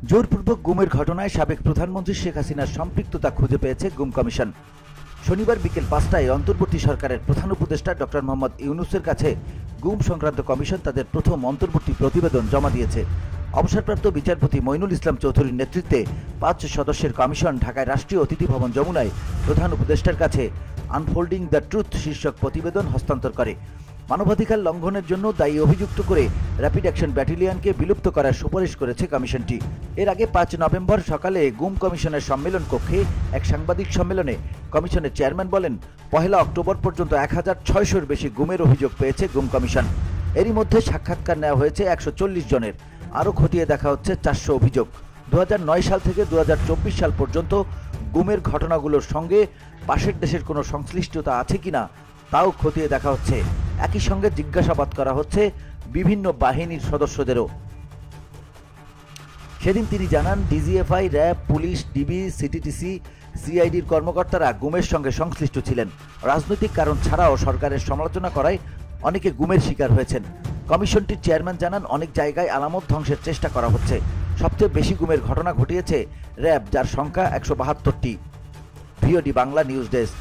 জোরপূর্বক গুমের ঘটনায় সাবেক প্রধানমন্ত্রী শেখ হাসিনার সম্পৃক্ততা খুঁজে পেয়েছে গুম কমিশন। শনিবার বিকেল ৫টায় অন্তর্বর্তী সরকারের প্রধান উপদেষ্টা ডক্টর মোহাম্মদ ইউনূসের কাছে গুম সংক্রান্ত কমিশন তাদের প্রথম অন্তর্বর্তী প্রতিবেদন জমা দিয়েছে। অবসরপ্রাপ্ত বিচারপতি মইনুল ইসলাম চৌধুরীর নেতৃত্বে ৫ সদস্যের কমিশন ঢাকায় রাষ্ট্রীয় অতিথি ভবন যমুনায় প্রধান উপদেষ্টার কাছে আনফোল্ডিং দ্য ট্রুথ শীর্ষক প্রতিবেদন হস্তান্তর করে। মানবাধিকার লঙ্ঘনের জন্য দায়ী অভিযুক্ত করে র্যাপিড অ্যাকশন ব্যাটালিয়নকে বিলুপ্ত করার সুপারিশ করেছে কমিশনটি। এর আগে ৫ নভেম্বর সকালে গুম কমিশনের সম্মেলন কক্ষে এক সাংবাদিক সম্মেলনে কমিশনের চেয়ারম্যান বলেন, ১ অক্টোবর পর্যন্ত ১,৬০০-র বেশি গুমের অভিযোগ পেয়েছে গুম কমিশন। এরই মধ্যে সাক্ষাৎকার নেওয়া হয়েছে ১৪০ জনের। আরও খতিয়ে দেখা হচ্ছে ৪০০ অভিযোগ। ২০০৯ সাল থেকে ২০২৪ সাল পর্যন্ত গুমের ঘটনাগুলোর সঙ্গে পাশের দেশের কোনো সংশ্লিষ্টতা আছে কিনা তাও খতিয়ে দেখা হচ্ছে। একই সঙ্গে জিজ্ঞাসাবাদ করা হচ্ছে বিভিন্ন বাহিনীর সদস্যদেরও। সেদিন তিনি জানান, DGFI, RAB, police, DB, CTTC, সিআইডির কর্মকর্তারা গুমের সঙ্গে সংশ্লিষ্ট ছিলেন। রাজনৈতিক কারণ ছাড়াও সরকারের সমালোচনা করায় অনেকে গুমের শিকার হয়েছেন। কমিশনটির চেয়ারম্যান জানান, অনেক জায়গায় আলামত ধ্বংসের চেষ্টা করা হচ্ছে। সবচেয়ে বেশি গুমের ঘটনা ঘটিয়েছে র্যাব, যার সংখ্যা ১৭২টি। VOD Bangla news desk.